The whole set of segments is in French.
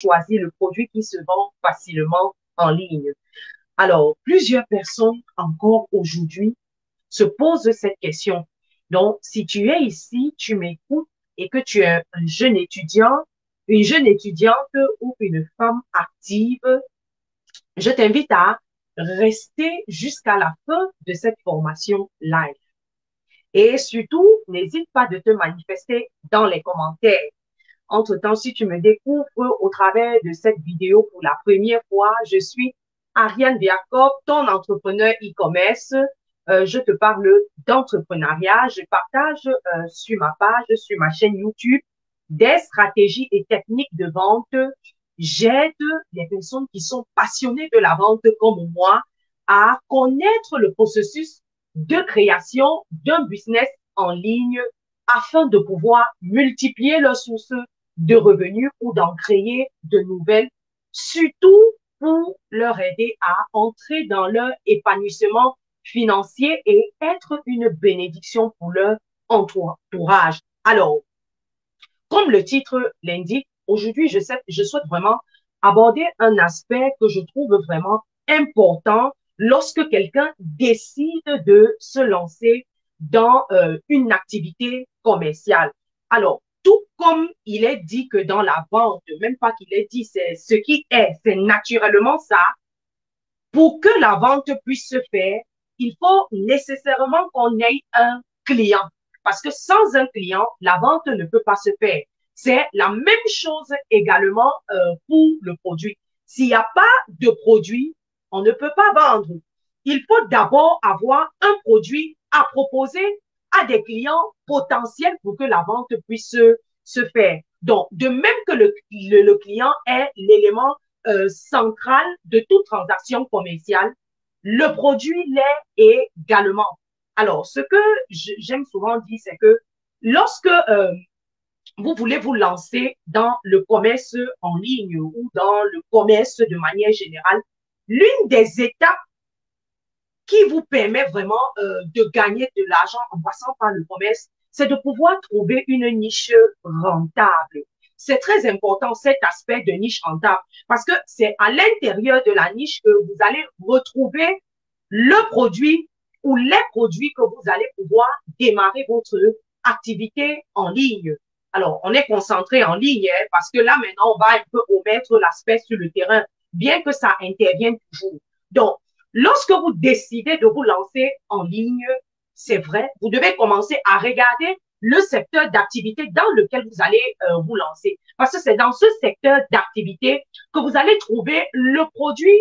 choisir le produit qui se vend facilement en ligne. Alors, plusieurs personnes encore aujourd'hui se posent cette question. Donc, si tu es ici, tu m'écoutes et que tu es un jeune étudiant, une jeune étudiante ou une femme active, je t'invite à rester jusqu'à la fin de cette formation live. Et surtout, n'hésite pas de te manifester dans les commentaires. Entre-temps, si tu me découvres au travers de cette vidéo pour la première fois, je suis Ariane Jacob, ton entrepreneur e-commerce. Je te parle d'entrepreneuriat. Je partage sur ma page, sur ma chaîne YouTube, des stratégies et techniques de vente. J'aide les personnes qui sont passionnées de la vente comme moi à connaître le processus de création d'un business en ligne afin de pouvoir multiplier leurs sources de revenus ou d'en créer de nouvelles, surtout pour leur aider à entrer dans leur épanouissement financier et être une bénédiction pour leur entourage. Alors, comme le titre l'indique, aujourd'hui, je souhaite vraiment aborder un aspect que je trouve vraiment important lorsque quelqu'un décide de se lancer dans une activité commerciale. Alors, tout comme il est dit que dans la vente, même pas qu'il est dit, c'est ce qui est, c'est naturellement ça. Pour que la vente puisse se faire, il faut nécessairement qu'on ait un client. Parce que sans un client, la vente ne peut pas se faire. C'est la même chose également pour le produit. S'il n'y a pas de produit, on ne peut pas vendre. Il faut d'abord avoir un produit à proposer à des clients potentiels pour que la vente puisse se faire. Donc, de même que le client est l'élément central de toute transaction commerciale, le produit l'est également. Alors, ce que j'aime souvent dire, c'est que lorsque vous voulez vous lancer dans le commerce en ligne ou dans le commerce de manière générale, l'une des étapes qui vous permet vraiment de gagner de l'argent en passant par le commerce, c'est de pouvoir trouver une niche rentable. C'est très important cet aspect de niche rentable parce que c'est à l'intérieur de la niche que vous allez retrouver le produit ou les produits que vous allez pouvoir démarrer votre activité en ligne. Alors, on est concentré en ligne hein, parce que là, maintenant, on va un peu omettre l'aspect sur le terrain, bien que ça intervienne toujours. Donc, lorsque vous décidez de vous lancer en ligne, c'est vrai, vous devez commencer à regarder le secteur d'activité dans lequel vous allez vous lancer. Parce que c'est dans ce secteur d'activité que vous allez trouver le produit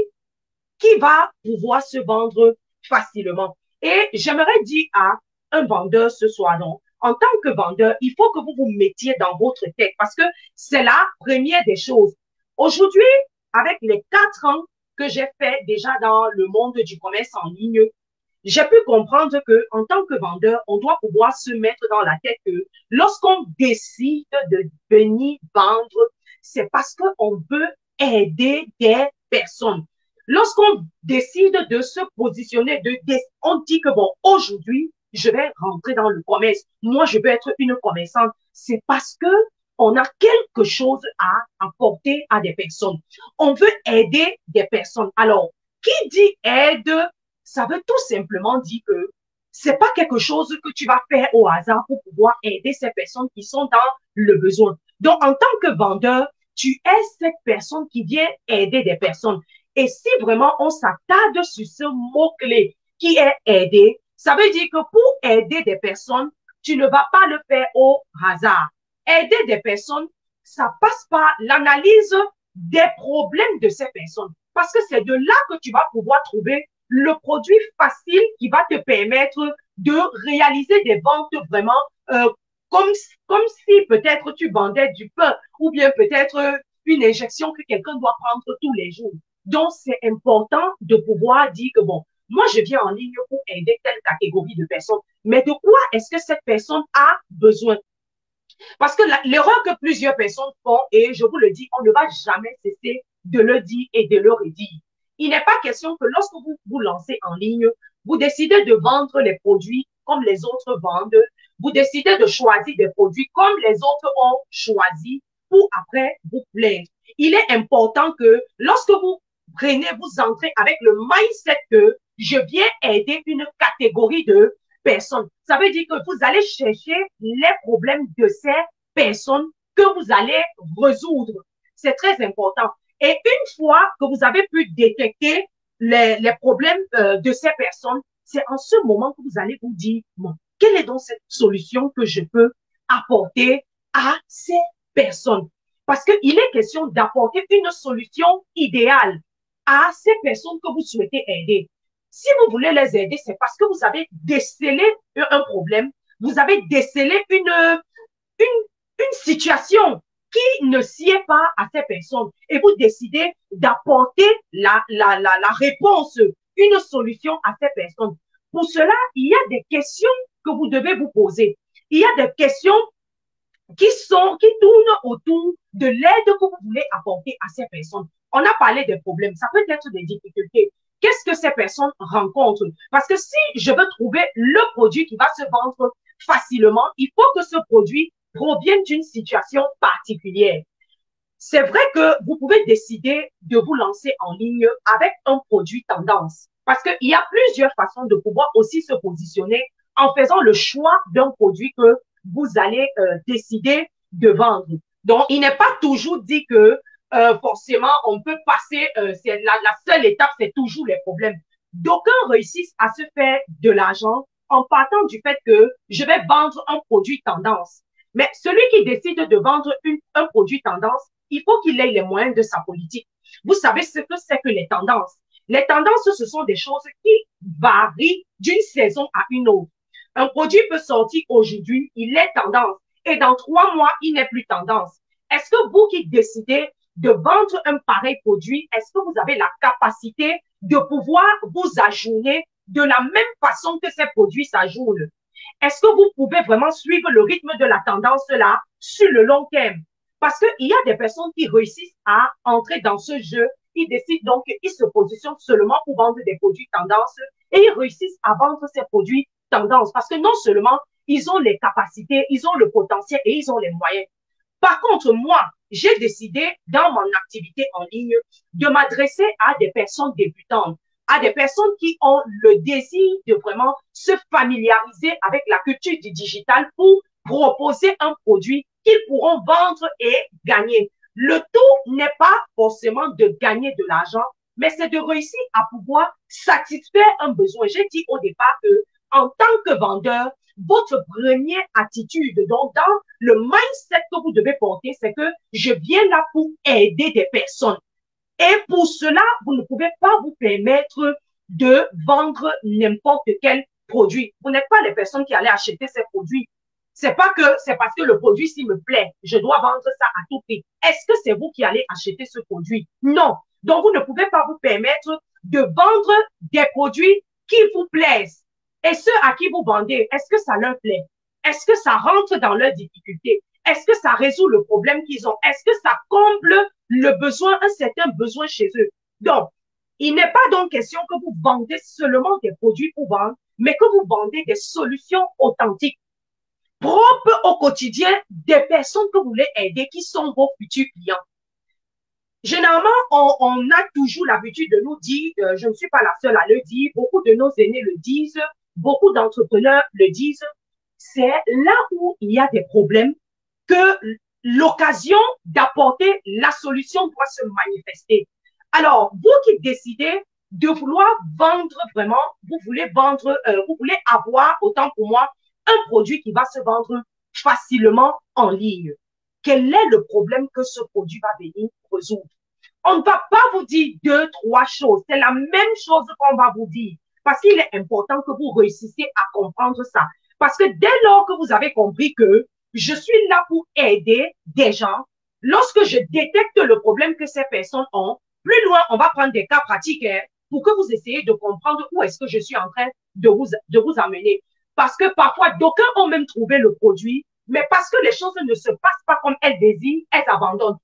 qui va pouvoir se vendre facilement. Et j'aimerais dire à un vendeur ce soir, non, en tant que vendeur, il faut que vous vous mettiez dans votre tête parce que c'est la première des choses. Aujourd'hui, avec les 4 ans que j'ai fait déjà dans le monde du commerce en ligne, j'ai pu comprendre que en tant que vendeur, on doit pouvoir se mettre dans la tête que lorsqu'on décide de venir vendre, c'est parce qu'on veut aider des personnes. Lorsqu'on décide de se positionner, on dit que bon, aujourd'hui, je vais rentrer dans le commerce. Moi, je veux être une commerçante. C'est parce que on a quelque chose à apporter à des personnes. On veut aider des personnes. Alors, qui dit aide, ça veut tout simplement dire que c'est pas quelque chose que tu vas faire au hasard pour pouvoir aider ces personnes qui sont dans le besoin. Donc, en tant que vendeur, tu es cette personne qui vient aider des personnes. Et si vraiment on s'attarde sur ce mot-clé qui est aider, ça veut dire que pour aider des personnes, tu ne vas pas le faire au hasard. Aider des personnes, ça passe par l'analyse des problèmes de ces personnes. Parce que c'est de là que tu vas pouvoir trouver le produit facile qui va te permettre de réaliser des ventes vraiment comme, comme si peut-être tu vendais du pain ou bien peut-être une injection que quelqu'un doit prendre tous les jours. Donc, c'est important de pouvoir dire que, bon, moi, je viens en ligne pour aider telle catégorie de personnes, mais de quoi est-ce que cette personne a besoin? Parce que l'erreur que plusieurs personnes font, et je vous le dis, on ne va jamais cesser de le dire et de le redire. Il n'est pas question que lorsque vous vous lancez en ligne, vous décidez de vendre les produits comme les autres vendent, vous décidez de choisir des produits comme les autres ont choisi pour après vous plaire. Il est important que lorsque vous prenez, vous entrez avec le mindset que je viens aider une catégorie de personnes. Ça veut dire que vous allez chercher les problèmes de ces personnes que vous allez résoudre. C'est très important. Et une fois que vous avez pu détecter les problèmes de ces personnes, c'est en ce moment que vous allez vous dire, bon, quelle est donc cette solution que je peux apporter à ces personnes? Parce qu'il est question d'apporter une solution idéale à ces personnes que vous souhaitez aider. Si vous voulez les aider, c'est parce que vous avez décelé un problème, vous avez décelé une situation qui ne sied pas à ces personnes et vous décidez d'apporter la réponse, une solution à ces personnes. Pour cela, il y a des questions que vous devez vous poser. Il y a des questions qui tournent autour de l'aide que vous voulez apporter à ces personnes. On a parlé des problèmes, ça peut être des difficultés. Qu'est-ce que ces personnes rencontrent? Parce que si je veux trouver le produit qui va se vendre facilement, il faut que ce produit provienne d'une situation particulière. C'est vrai que vous pouvez décider de vous lancer en ligne avec un produit tendance. Parce qu'il y a plusieurs façons de pouvoir aussi se positionner en faisant le choix d'un produit que vous allez décider de vendre. Donc, il n'est pas toujours dit que forcément, on peut passer, la seule étape, c'est toujours les problèmes. D'aucuns réussissent à se faire de l'argent en partant du fait que je vais vendre un produit tendance. Mais celui qui décide de vendre un produit tendance, il faut qu'il ait les moyens de sa politique. Vous savez ce que c'est que les tendances. Les tendances, ce sont des choses qui varient d'une saison à une autre. Un produit peut sortir aujourd'hui, il est tendance. Et dans 3 mois, il n'est plus tendance. Est-ce que vous qui décidez de vendre un pareil produit, est-ce que vous avez la capacité de pouvoir vous ajourner de la même façon que ces produits s'ajournent? Est-ce que vous pouvez vraiment suivre le rythme de la tendance là sur le long terme? Parce qu'il y a des personnes qui réussissent à entrer dans ce jeu, ils décident donc qu'ils se positionnent seulement pour vendre des produits tendance et ils réussissent à vendre ces produits tendance parce que non seulement ils ont les capacités, ils ont le potentiel et ils ont les moyens. Par contre, moi, j'ai décidé dans mon activité en ligne de m'adresser à des personnes débutantes, à des personnes qui ont le désir de vraiment se familiariser avec la culture du digital pour proposer un produit qu'ils pourront vendre et gagner. Le tout n'est pas forcément de gagner de l'argent, mais c'est de réussir à pouvoir satisfaire un besoin. J'ai dit au départ que, en tant que vendeur, votre première attitude, donc dans le mindset que vous devez porter, c'est que je viens là pour aider des personnes. Et pour cela, vous ne pouvez pas vous permettre de vendre n'importe quel produit. Vous n'êtes pas les personnes qui allaient acheter ces produits. C'est pas que c'est parce que le produit s'il me plaît, je dois vendre ça à tout prix. Est-ce que c'est vous qui allez acheter ce produit? Non. Donc vous ne pouvez pas vous permettre de vendre des produits qui vous plaisent. Et ceux à qui vous vendez, est-ce que ça leur plaît? Est-ce que ça rentre dans leurs difficultés? Est-ce que ça résout le problème qu'ils ont? Est-ce que ça comble le besoin, un certain besoin chez eux? Donc, il n'est pas donc question que vous vendez seulement des produits pour vendre, mais que vous vendez des solutions authentiques, propres au quotidien des personnes que vous voulez aider, qui sont vos futurs clients. Généralement, on a toujours l'habitude de nous dire, je ne suis pas la seule à le dire, beaucoup de nos aînés le disent, beaucoup d'entrepreneurs le disent, c'est là où il y a des problèmes que l'occasion d'apporter la solution doit se manifester. Alors, vous qui décidez de vouloir vendre vraiment, vous voulez vendre, vous voulez avoir, autant pour moi, un produit qui va se vendre facilement en ligne. Quel est le problème que ce produit va venir résoudre? On ne va pas vous dire 2, 3 choses. C'est la même chose qu'on va vous dire. Parce qu'il est important que vous réussissiez à comprendre ça. Parce que dès lors que vous avez compris que je suis là pour aider des gens, lorsque je détecte le problème que ces personnes ont, plus loin, on va prendre des cas pratiques pour que vous essayiez de comprendre où est-ce que je suis en train de vous amener. Parce que parfois, d'aucuns ont même trouvé le produit, mais parce que les choses ne se passent pas comme elles désirent, elles abandonnent.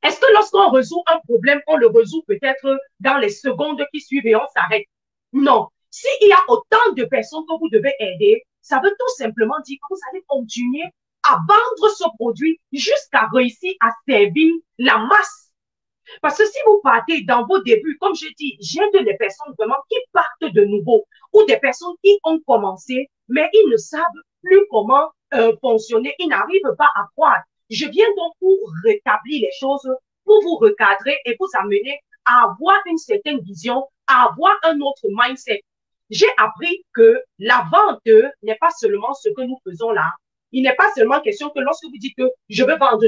Est-ce que lorsqu'on résout un problème, on le résout peut-être dans les secondes qui suivent et on s'arrête? Non. S'il y a autant de personnes que vous devez aider, ça veut tout simplement dire que vous allez continuer à vendre ce produit jusqu'à réussir à servir la masse. Parce que si vous partez dans vos débuts, comme je dis, j'aide des personnes vraiment qui partent de nouveau ou des personnes qui ont commencé, mais ils ne savent plus comment fonctionner, ils n'arrivent pas à croire. Je viens donc pour rétablir les choses, pour vous recadrer et vous amener à avoir une certaine vision, à avoir un autre mindset. J'ai appris que la vente n'est pas seulement ce que nous faisons là. Il n'est pas seulement question que lorsque vous dites que je veux vendre,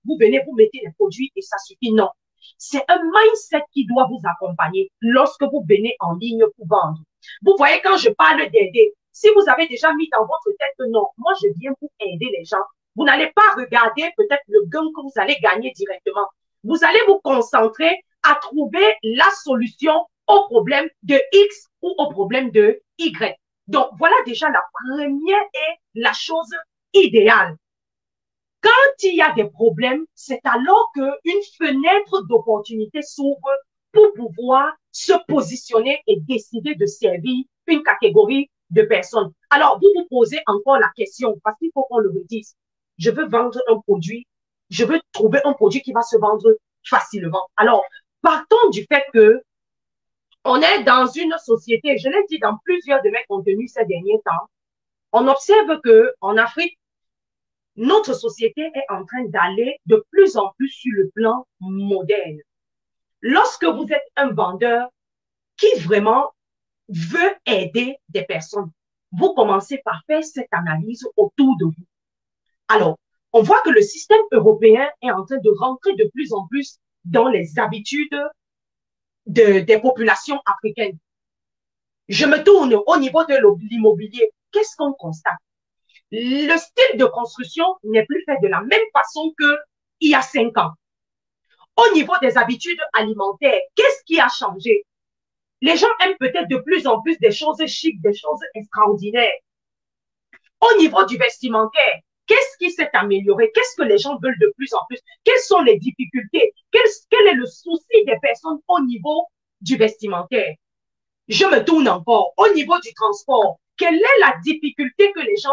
vous venez, vous mettez les produits et ça suffit. Non. C'est un mindset qui doit vous accompagner lorsque vous venez en ligne pour vendre. Vous voyez, quand je parle d'aider, si vous avez déjà mis dans votre tête que non, moi je viens pour aider les gens, vous n'allez pas regarder peut-être le gain que vous allez gagner directement. Vous allez vous concentrer à trouver la solution au problème de X ou au problème de Y. Donc, voilà déjà la première et la chose idéale. Quand il y a des problèmes, c'est alors qu'une fenêtre d'opportunité s'ouvre pour pouvoir se positionner et décider de servir une catégorie de personnes. Alors, vous vous posez encore la question, parce qu'il faut qu'on le redise. Je veux vendre un produit, je veux trouver un produit qui va se vendre facilement. Alors, partons du fait que on est dans une société, je l'ai dit dans plusieurs de mes contenus ces derniers temps, on observe que en Afrique, notre société est en train d'aller de plus en plus sur le plan moderne. Lorsque vous êtes un vendeur qui vraiment veut aider des personnes, vous commencez par faire cette analyse autour de vous. Alors, on voit que le système européen est en train de rentrer de plus en plus dans les habitudes des populations africaines. Je me tourne au niveau de l'immobilier. Qu'est-ce qu'on constate? Le style de construction n'est plus fait de la même façon qu'il y a 5 ans. Au niveau des habitudes alimentaires, qu'est-ce qui a changé? Les gens aiment peut-être de plus en plus des choses chics, des choses extraordinaires. Au niveau du vestimentaire, qu'est-ce qui s'est amélioré? Qu'est-ce que les gens veulent de plus en plus? Quelles sont les difficultés? Quel est le souci des personnes au niveau du vestimentaire? Je me tourne encore au niveau du transport. Quelle est la difficulté que les gens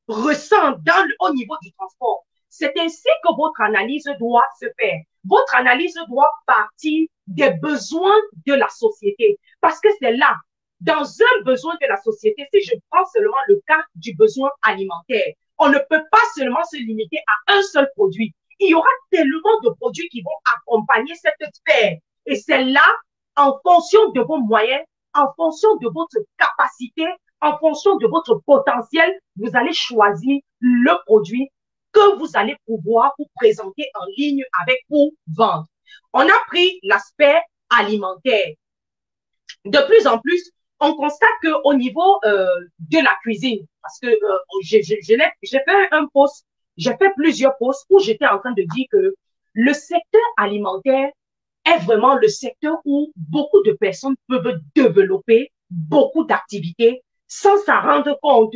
ressentent au niveau du transport? C'est ainsi que votre analyse doit se faire. Votre analyse doit partir des besoins de la société. Parce que c'est là, dans un besoin de la société, si je prends seulement le cas du besoin alimentaire, on ne peut pas seulement se limiter à un seul produit. Il y aura tellement de produits qui vont accompagner cette sphère. Et c'est là, en fonction de vos moyens, en fonction de votre capacité, en fonction de votre potentiel, vous allez choisir le produit que vous allez pouvoir vous présenter en ligne avec pour vendre. On a pris l'aspect alimentaire. De plus en plus, on constate qu'au niveau de la cuisine, parce que j'ai fait un post, j'ai fait plusieurs posts où j'étais en train de dire que le secteur alimentaire est vraiment le secteur où beaucoup de personnes peuvent développer beaucoup d'activités sans s'en rendre compte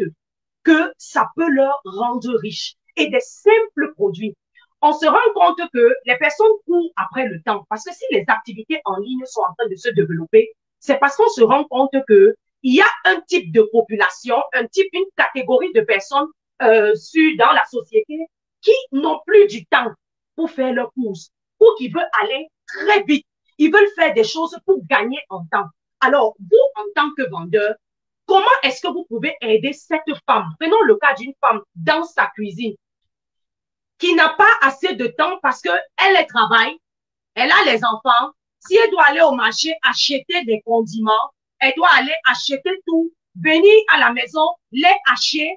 que ça peut leur rendre riches. Et des simples produits. On se rend compte que les personnes courent après le temps. Parce que si les activités en ligne sont en train de se développer, c'est parce qu'on se rend compte que il y a un type de population, une catégorie de personnes dans la société qui n'ont plus du temps pour faire leurs courses ou qui veulent aller très vite. Ils veulent faire des choses pour gagner en temps. Alors, vous, en tant que vendeur, comment est-ce que vous pouvez aider cette femme? Prenons le cas d'une femme dans sa cuisine qui n'a pas assez de temps parce qu'elle travaille, elle a les enfants. Si elle doit aller au marché acheter des condiments, elle doit aller acheter tout, venir à la maison, les hacher,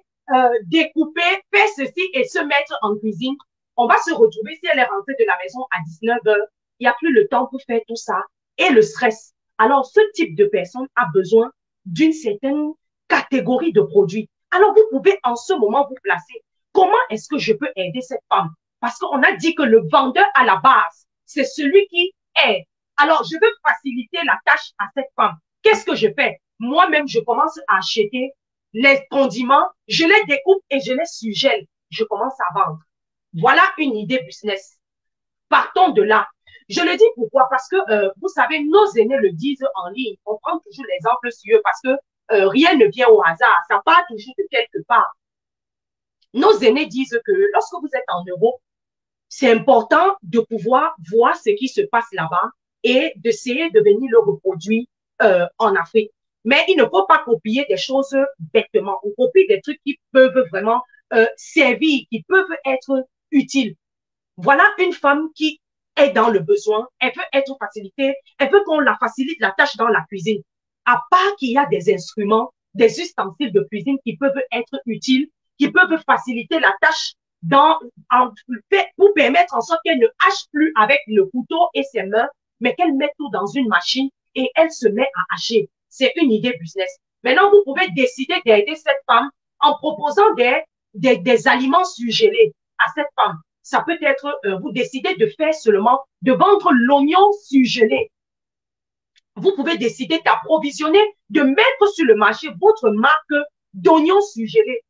découper, faire ceci et se mettre en cuisine. On va se retrouver, si elle est rentrée de la maison à 19 heures, il n'y a plus le temps pour faire tout ça et le stress. Alors, ce type de personne a besoin d'une certaine catégorie de produits. Alors, vous pouvez en ce moment vous placer. Comment est-ce que je peux aider cette femme? Parce qu'on a dit que le vendeur à la base, c'est celui qui aide. Alors, je veux faciliter la tâche à cette femme. Qu'est-ce que je fais? Moi-même, je commence à acheter les condiments, je les découpe et je les sugèle. Je commence à vendre. Voilà une idée business. Partons de là. Je le dis pourquoi? Parce que, vous savez, nos aînés le disent en ligne. On prend toujours l'exemple sur eux parce que rien ne vient au hasard. Ça part toujours de quelque part. Nos aînés disent que lorsque vous êtes en Europe, c'est important de pouvoir voir ce qui se passe là-bas et d'essayer de venir le reproduire en Afrique. Mais il ne faut pas copier des choses bêtement. On copie des trucs qui peuvent vraiment servir, qui peuvent être utiles. Voilà une femme qui est dans le besoin, elle veut être facilitée, elle veut qu'on la facilite la tâche dans la cuisine. À part qu'il y a des instruments, des ustensiles de cuisine qui peuvent être utiles, qui peuvent faciliter la tâche dans, en, pour permettre en sorte qu'elle ne hache plus avec le couteau et ses mains, mais qu'elle met tout dans une machine et elle se met à hacher. C'est une idée business. Maintenant, vous pouvez décider d'aider cette femme en proposant des aliments surgelés à cette femme. Ça peut être, vous décidez de faire seulement, de vendre l'oignon surgelé. Vous pouvez décider d'approvisionner, de mettre sur le marché votre marque d'oignons surgelés.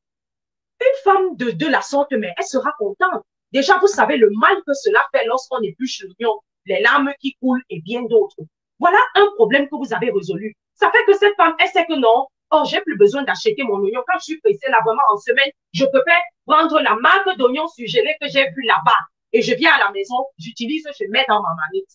Une femme de la sorte, mais elle sera contente. Déjà, vous savez le mal que cela fait lorsqu'on épluche l'oignon, les larmes qui coulent et bien d'autres. Voilà un problème que vous avez résolu. Ça fait que cette femme, elle sait que non, oh, j'ai plus besoin d'acheter mon oignon. Quand je suis pressée là vraiment en semaine, je peux faire prendre la marque d'oignon surgelé que j'ai vu là-bas. Et je viens à la maison, j'utilise, je mets dans ma manette.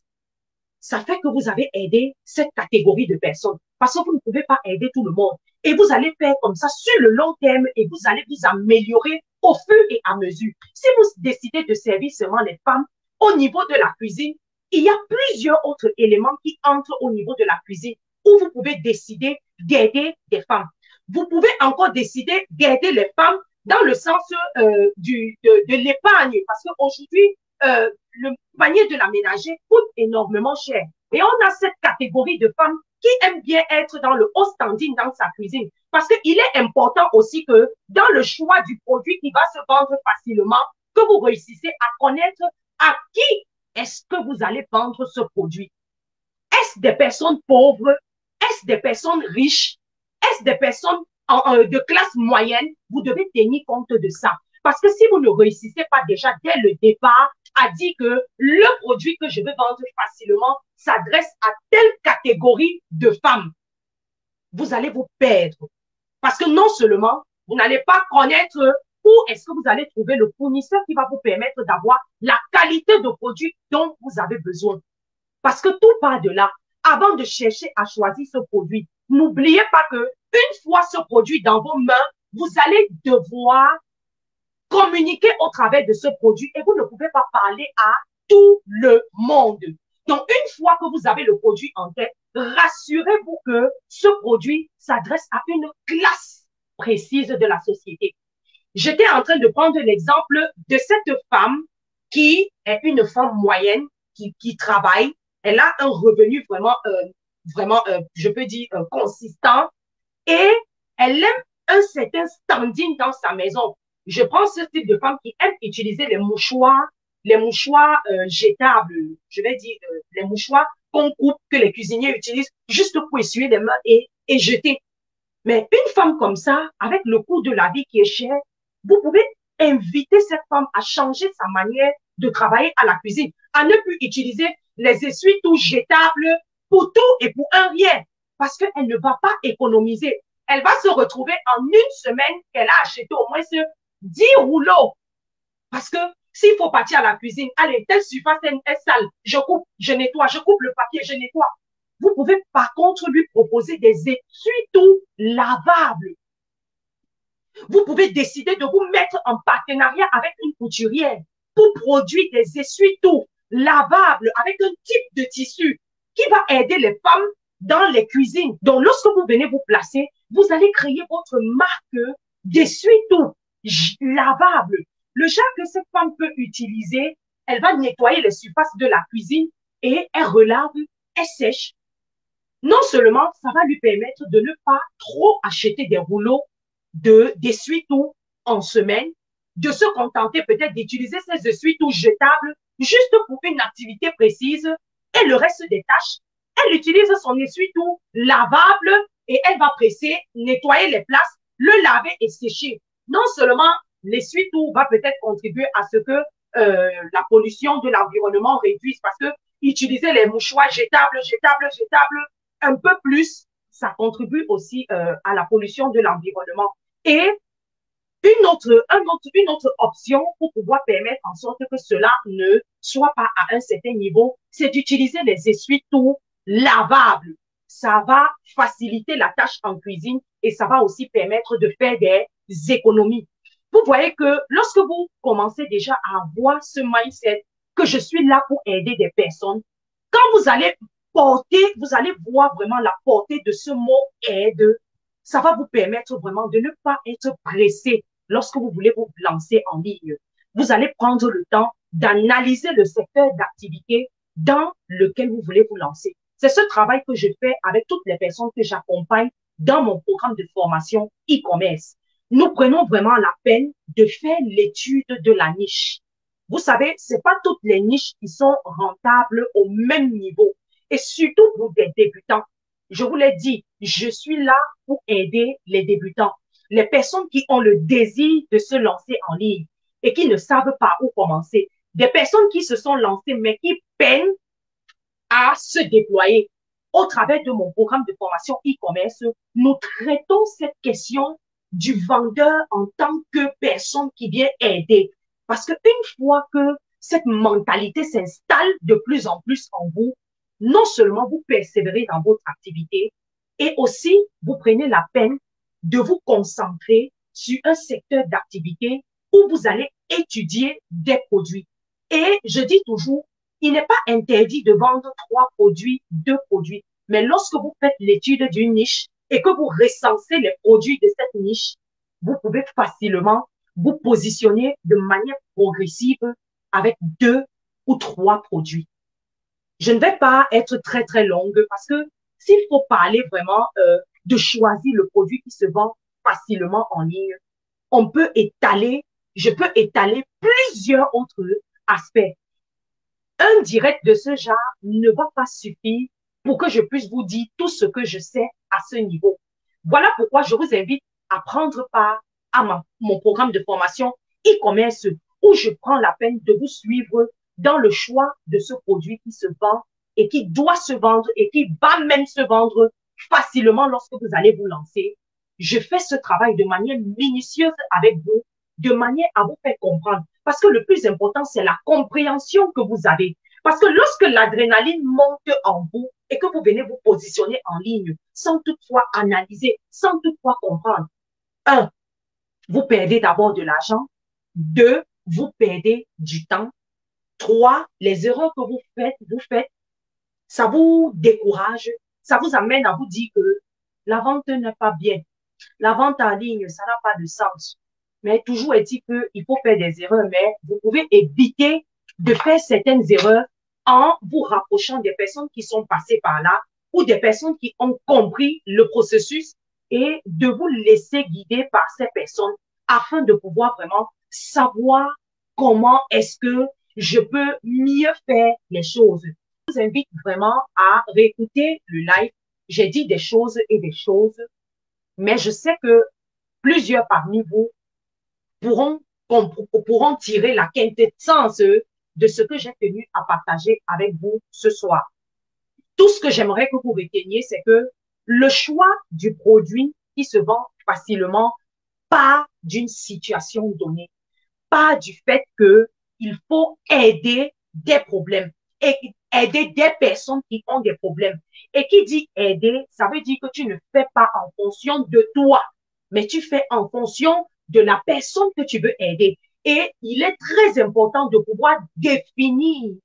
Ça fait que vous avez aidé cette catégorie de personnes. Parce que vous ne pouvez pas aider tout le monde. Et vous allez faire comme ça sur le long terme et vous allez vous améliorer au fur et à mesure. Si vous décidez de servir seulement les femmes au niveau de la cuisine, il y a plusieurs autres éléments qui entrent au niveau de la cuisine où vous pouvez décider d'aider des femmes. Vous pouvez encore décider d'aider les femmes dans le sens de l'épargne. Parce qu'aujourd'hui, le panier de la ménagère coûte énormément cher. Et on a cette catégorie de femmes qui aiment bien être dans le haut standing dans sa cuisine. Parce qu'il est important aussi que dans le choix du produit qui va se vendre facilement, que vous réussissez à connaître à qui est-ce que vous allez vendre ce produit. Est-ce des personnes pauvres? Est-ce des personnes riches? Est-ce des personnes de classe moyenne? Vous devez tenir compte de ça. Parce que si vous ne réussissez pas déjà dès le départ à dire que le produit que je veux vendre facilement s'adresse à telle catégorie de femmes, vous allez vous perdre. Parce que non seulement vous n'allez pas connaître où est-ce que vous allez trouver le fournisseur qui va vous permettre d'avoir la qualité de produit dont vous avez besoin. Parce que tout part de là. Avant de chercher à choisir ce produit, n'oubliez pas que une fois ce produit dans vos mains, vous allez devoir communiquer au travers de ce produit et vous ne pouvez pas parler à tout le monde. Donc, une fois que vous avez le produit en tête, rassurez-vous que ce produit s'adresse à une classe précise de la société. J'étais en train de prendre l'exemple de cette femme qui est une femme moyenne, qui travaille. Elle a un revenu je peux dire, consistant et elle aime un certain standing dans sa maison. Je prends ce type de femme qui aime utiliser les mouchoirs jetables, je vais dire les mouchoirs qu'on coupe, que les cuisiniers utilisent juste pour essuyer les mains et jeter. Mais une femme comme ça, avec le coût de la vie qui est cher, vous pouvez inviter cette femme à changer sa manière de travailler à la cuisine, à ne plus utiliser les essuie-tout jetables pour tout et pour un rien, parce qu'elle ne va pas économiser. Elle va se retrouver en une semaine qu'elle a acheté au moins 10 rouleaux. Parce que s'il faut partir à la cuisine, allez, telle surface est sale, je coupe, je nettoie, je coupe le papier, je nettoie. Vous pouvez par contre lui proposer des essuie-tout lavables. Vous pouvez décider de vous mettre en partenariat avec une couturière pour produire des essuie-tout lavables avec un type de tissu qui va aider les femmes dans les cuisines. Donc, lorsque vous venez vous placer, vous allez créer votre marque d'essuie-tout lavable. Le genre que cette femme peut utiliser, elle va nettoyer les surfaces de la cuisine et elle relave, elle sèche. Non seulement ça va lui permettre de ne pas trop acheter des rouleaux d'essuie-tout en semaine, de se contenter peut-être d'utiliser ces essuie-tout jetables juste pour une activité précise et le reste des tâches, elle utilise son essuie-tout lavable et elle va presser, nettoyer les places, le laver et sécher. Non seulement l'essuie-tout va peut-être contribuer à ce que la pollution de l'environnement réduise parce que utiliser les mouchoirs jetables un peu plus, ça contribue aussi à la pollution de l'environnement. Et une autre option pour pouvoir permettre en sorte que cela ne soit pas à un certain niveau, c'est d'utiliser les essuie-tout lavables. Ça va faciliter la tâche en cuisine et ça va aussi permettre de faire des économies. Vous voyez que lorsque vous commencez déjà à avoir ce mindset que je suis là pour aider des personnes, quand vous allez vous allez voir vraiment la portée de ce mot aide, ça va vous permettre vraiment de ne pas être pressé lorsque vous voulez vous lancer en ligne. Vous allez prendre le temps d'analyser le secteur d'activité dans lequel vous voulez vous lancer. C'est ce travail que je fais avec toutes les personnes que j'accompagne dans mon programme de formation e-commerce. Nous prenons vraiment la peine de faire l'étude de la niche. Vous savez, c'est pas toutes les niches qui sont rentables au même niveau. Et surtout pour des débutants. Je vous l'ai dit, je suis là pour aider les débutants, les personnes qui ont le désir de se lancer en ligne et qui ne savent pas où commencer, des personnes qui se sont lancées mais qui peinent à se déployer. Au travers de mon programme de formation e-commerce, nous traitons cette question du vendeur en tant que personne qui vient aider. Parce qu'une fois que cette mentalité s'installe de plus en plus en vous, non seulement vous persévérez dans votre activité, et aussi vous prenez la peine de vous concentrer sur un secteur d'activité où vous allez étudier des produits. Et je dis toujours, il n'est pas interdit de vendre 3 produits, 2 produits. Mais lorsque vous faites l'étude d'une niche et que vous recensez les produits de cette niche, vous pouvez facilement vous positionner de manière progressive avec 2 ou 3 produits. Je ne vais pas être très, très longue parce que s'il faut parler vraiment de choisir le produit qui se vend facilement en ligne, on peut étaler, je peux étaler plusieurs autres aspects. Un direct de ce genre ne va pas suffire pour que je puisse vous dire tout ce que je sais à ce niveau. Voilà pourquoi je vous invite à prendre part à mon programme de formation e-commerce où je prends la peine de vous suivre dans le choix de ce produit qui se vend et qui doit se vendre et qui va même se vendre facilement lorsque vous allez vous lancer. Je fais ce travail de manière minutieuse avec vous, de manière à vous faire comprendre. Parce que le plus important, c'est la compréhension que vous avez. Parce que lorsque l'adrénaline monte en vous et que vous venez vous positionner en ligne sans toutefois analyser, sans toutefois comprendre, un, vous perdez d'abord de l'argent. Deux, vous perdez du temps. Trois, les erreurs que vous faites, ça vous décourage, ça vous amène à vous dire que la vente n'est pas bien. La vente en ligne, ça n'a pas de sens. Mais toujours est-il qu'il faut faire des erreurs, mais vous pouvez éviter de faire certaines erreurs en vous rapprochant des personnes qui sont passées par là ou des personnes qui ont compris le processus et de vous laisser guider par ces personnes afin de pouvoir vraiment savoir comment est-ce que je peux mieux faire les choses. Je vous invite vraiment à réécouter le live. J'ai dit des choses et des choses, mais je sais que plusieurs parmi vous pourront, pourront tirer la quintessence de ce que j'ai tenu à partager avec vous ce soir. Tout ce que j'aimerais que vous reteniez, c'est que le choix du produit qui se vend facilement part d'une situation donnée, part du fait qu'il faut aider des problèmes et aider des personnes qui ont des problèmes. Et qui dit aider, ça veut dire que tu ne fais pas en fonction de toi, mais tu fais en fonction de la personne que tu veux aider. Et il est très important de pouvoir définir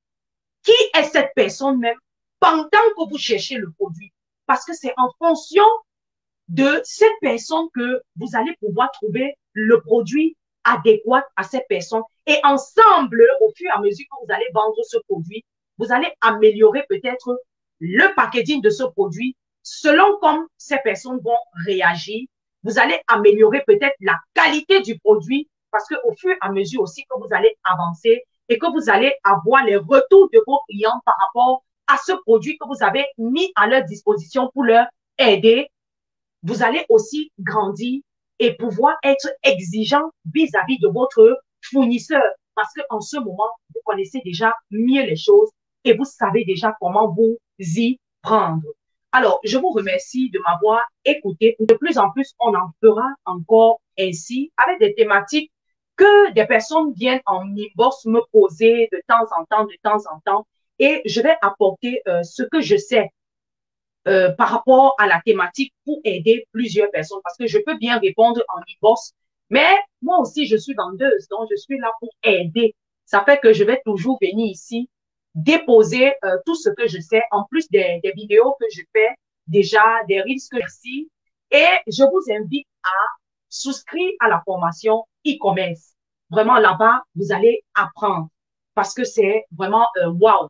qui est cette personne même pendant que vous cherchez le produit. Parce que c'est en fonction de cette personne que vous allez pouvoir trouver le produit adéquat à cette personne. Et ensemble, au fur et à mesure que vous allez vendre ce produit, vous allez améliorer peut-être le packaging de ce produit selon comme ces personnes vont réagir. Vous allez améliorer peut-être la qualité du produit parce qu'au fur et à mesure aussi que vous allez avancer et que vous allez avoir les retours de vos clients par rapport à ce produit que vous avez mis à leur disposition pour leur aider, vous allez aussi grandir et pouvoir être exigeant vis-à-vis de votre fournisseur parce qu'en ce moment, vous connaissez déjà mieux les choses et vous savez déjà comment vous y prendre. Alors, je vous remercie de m'avoir écouté. De plus en plus, on en fera encore ainsi avec des thématiques que des personnes viennent en inbox me poser de temps en temps, de temps en temps, et je vais apporter ce que je sais par rapport à la thématique pour aider plusieurs personnes parce que je peux bien répondre en inbox, mais moi aussi, je suis vendeuse, donc je suis là pour aider. Ça fait que je vais toujours venir ici déposer tout ce que je sais, en plus des vidéos que je fais déjà, des reels que je et je vous invite à souscrire à la formation e-commerce. Vraiment, là-bas, vous allez apprendre parce que c'est vraiment wow.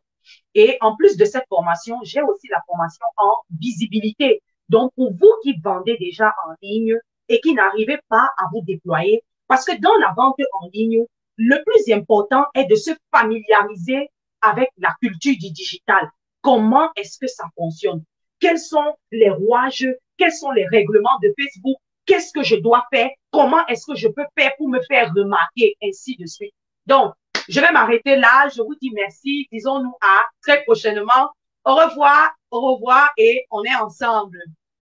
Et en plus de cette formation, j'ai aussi la formation en visibilité. Donc, pour vous qui vendez déjà en ligne et qui n'arrivez pas à vous déployer, parce que dans la vente en ligne, le plus important est de se familiariser avec la culture du digital. Comment est-ce que ça fonctionne? Quels sont les rouages? Quels sont les règlements de Facebook? Qu'est-ce que je dois faire? Comment est-ce que je peux faire pour me faire remarquer? Ainsi de suite. Donc, je vais m'arrêter là. Je vous dis merci. Disons-nous à très prochainement. Au revoir et on est ensemble.